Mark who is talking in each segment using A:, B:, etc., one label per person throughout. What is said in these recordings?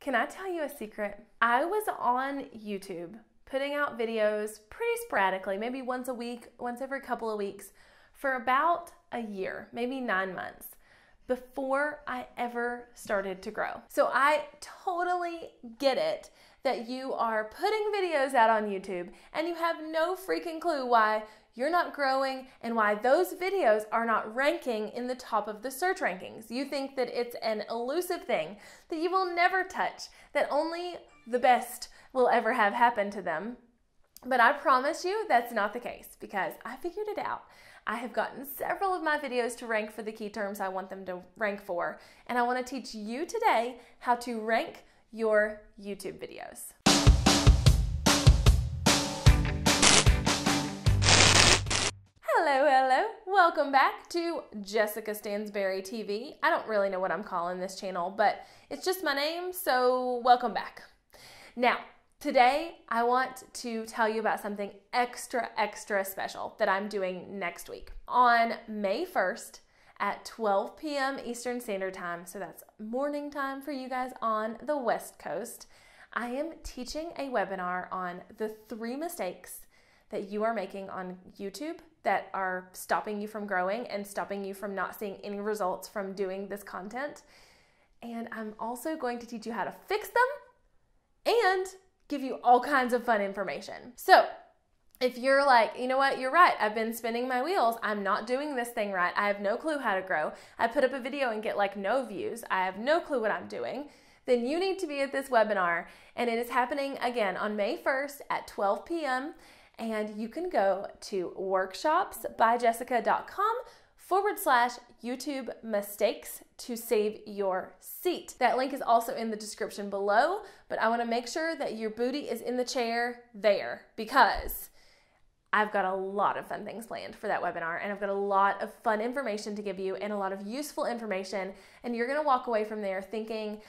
A: Can I tell you a secret? I was on YouTube putting out videos pretty sporadically, maybe once a week, once every couple of weeks, for about a year, maybe 9 months, before I ever started to grow. So I totally get it that you are putting videos out on YouTube and you have no freaking clue why you're not growing and why those videos are not ranking in the top of the search rankings. You think that it's an elusive thing that you will never touch, that only the best will ever have happen to them. But I promise you that's not the case, because I figured it out. I have gotten several of my videos to rank for the key terms I want them to rank for, and I want to teach you today how to rank your YouTube videos. Hello, welcome back to Jessica Stansberry TV. I don't really know what I'm calling this channel, but it's just my name, so welcome back. Now, today I want to tell you about something extra special that I'm doing next week. On May 1st at 12 p.m. Eastern Standard Time, so that's morning time for you guys on the West Coast, I am teaching a webinar on the 3 mistakes that you are making on YouTube that are stopping you from growing and stopping you from not seeing any results from doing this content. And I'm also going to teach you how to fix them and give you all kinds of fun information. So if you're like, you know what, you're right, I've been spinning my wheels, I'm not doing this thing right, I have no clue how to grow, I put up a video and get like no views, I have no clue what I'm doing, then you need to be at this webinar, and it is happening again on May 1st at 12 p.m. And you can go to workshopsbyjessica.com/YouTube mistakes to save your seat. That link is also in the description below, but I want to make sure that your booty is in the chair there, because I've got a lot of fun things planned for that webinar, and I've got a lot of fun information to give you and a lot of useful information, and you're going to walk away from there thinking,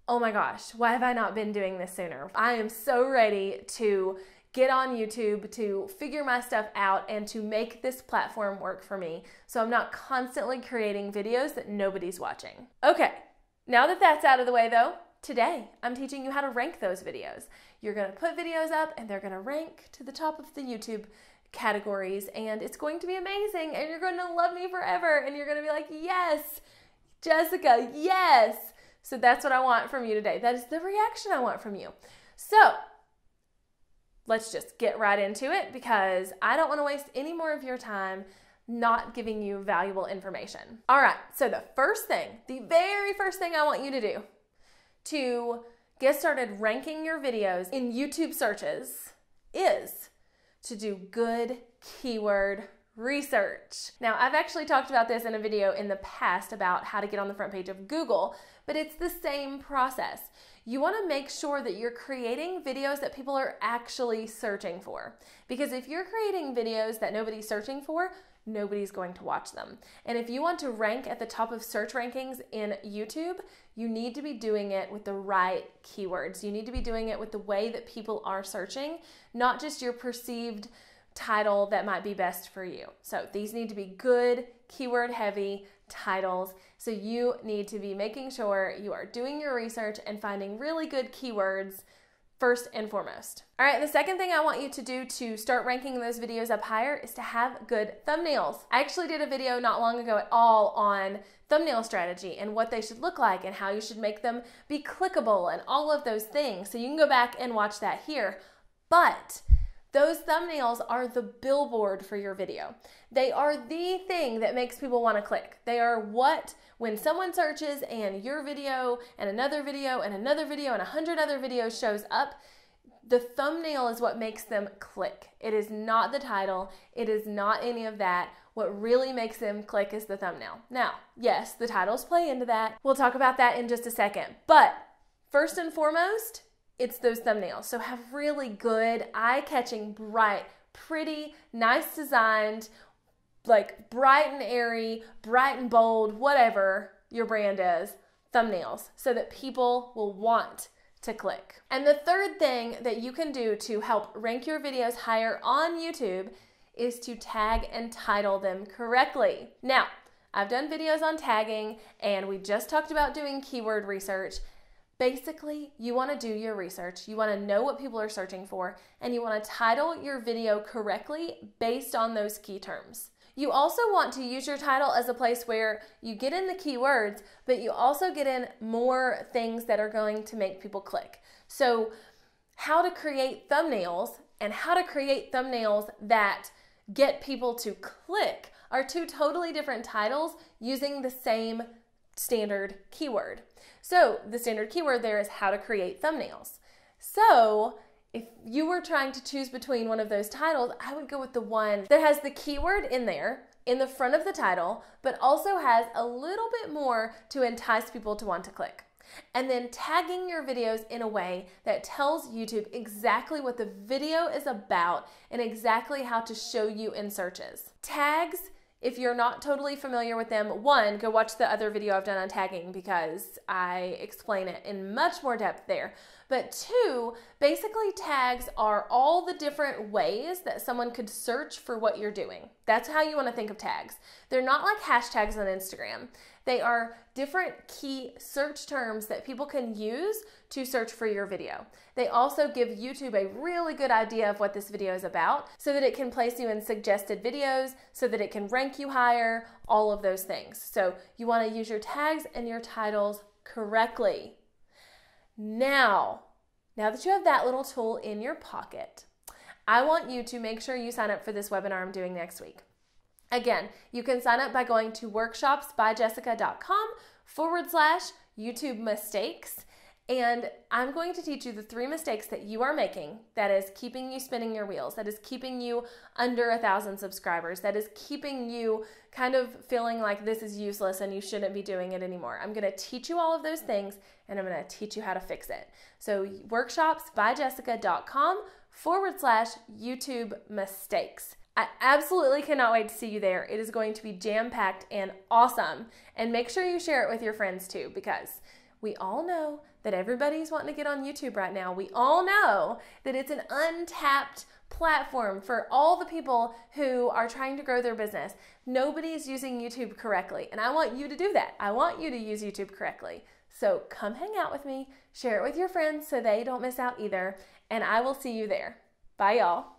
A: oh my gosh, why have I not been doing this sooner? I am so ready to get on YouTube, to figure my stuff out, and to make this platform work for me, so I'm not constantly creating videos that nobody's watching. Okay, now that that's out of the way though, today I'm teaching you how to rank those videos. You're gonna put videos up and they're gonna rank to the top of the YouTube categories, and it's going to be amazing, and you're going to love me forever, and you're gonna be like, yes, Jessica, yes. So that's what I want from you today. That is the reaction I want from you. So let's just get right into it, because I don't want to waste any more of your time not giving you valuable information. All right, so the very first thing I want you to do to get started ranking your videos in YouTube searches is to do good keyword research. Now, I've actually talked about this in a video in the past about how to get on the front page of Google, but it's the same process. You want to make sure that you're creating videos that people are actually searching for. Because if you're creating videos that nobody's searching for, nobody's going to watch them. And if you want to rank at the top of search rankings in YouTube, you need to be doing it with the right keywords. You need to be doing it with the way that people are searching, not just your perceived title that might be best for you. So these need to be good, keyword heavy titles. So you need to be making sure you are doing your research and finding really good keywords first and foremost. All right, the second thing I want you to do to start ranking those videos up higher is to have good thumbnails. I actually did a video not long ago at all on thumbnail strategy and what they should look like and how you should make them be clickable and all of those things. So you can go back and watch that here. But those thumbnails are the billboard for your video. They are the thing that makes people want to click. They are what, when someone searches and your video and another video and another video and 100 other videos shows up, the thumbnail is what makes them click. It is not the title. It is not any of that. What really makes them click is the thumbnail. Now, yes, the titles play into that. We'll talk about that in just a second. But first and foremost, it's those thumbnails. So have really good, eye-catching, bright, pretty, nice designed, like bright and airy, bright and bold, whatever your brand is, thumbnails, so that people will want to click. And the third thing that you can do to help rank your videos higher on YouTube is to tag and title them correctly. Now, I've done videos on tagging, and we just talked about doing keyword research. Basically, you want to do your research, you want to know what people are searching for, and you want to title your video correctly based on those key terms. You also want to use your title as a place where you get in the keywords, but you also get in more things that are going to make people click. So how to create thumbnails and how to create thumbnails that get people to click are two totally different titles using the same standard keyword. So the standard keyword there is how to create thumbnails. So if you were trying to choose between one of those titles, I would go with the one that has the keyword in there in the front of the title, but also has a little bit more to entice people to want to click. And then tagging your videos in a way that tells YouTube exactly what the video is about and exactly how to show you in searches. Tags, if you're not totally familiar with them, one, go watch the other video I've done on tagging because I explain it in much more depth there. But two, basically tags are all the different ways that someone could search for what you're doing. That's how you want to think of tags. They're not like hashtags on Instagram. They are different key search terms that people can use to search for your video. They also give YouTube a really good idea of what this video is about so that it can place you in suggested videos, so that it can rank you higher, all of those things. So you want to use your tags and your titles correctly. Now that you have that little tool in your pocket, I want you to make sure you sign up for this webinar I'm doing next week. Again, you can sign up by going to workshopsbyjessica.com/YouTube mistakes. And I'm going to teach you the 3 mistakes that you are making that is keeping you spinning your wheels, that is keeping you under 1,000 subscribers, that is keeping you kind of feeling like this is useless and you shouldn't be doing it anymore. I'm going to teach you all of those things and I'm going to teach you how to fix it. So workshopsbyjessica.com/YouTube mistakes. I absolutely cannot wait to see you there. It is going to be jam-packed and awesome. And make sure you share it with your friends too, because we all know that everybody's wanting to get on YouTube right now. We all know that it's an untapped platform for all the people who are trying to grow their business. Nobody's using YouTube correctly, and I want you to do that. I want you to use YouTube correctly. So come hang out with me, share it with your friends so they don't miss out either, and I will see you there. Bye, y'all.